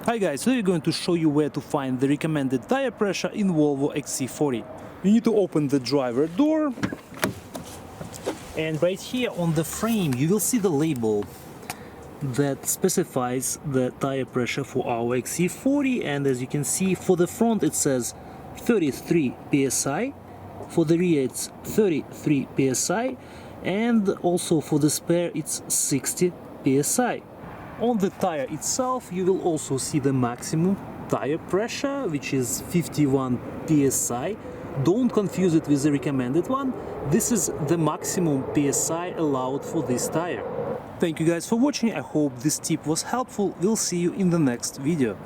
Hi guys, today we're going to show you where to find the recommended tire pressure in Volvo XC40. You need to open the driver door, and right here on the frame you will see the label that specifies the tire pressure for our XC40, and as you can see, for the front it says 33 psi, for the rear it's 33 psi, and also for the spare it's 60 psi. On the tire itself you will also see the maximum tire pressure, which is 51 psi. Don't confuse it with the recommended one. This is the maximum psi allowed for this tire. Thank you guys for watching. I hope this tip was helpful. We'll see you in the next video.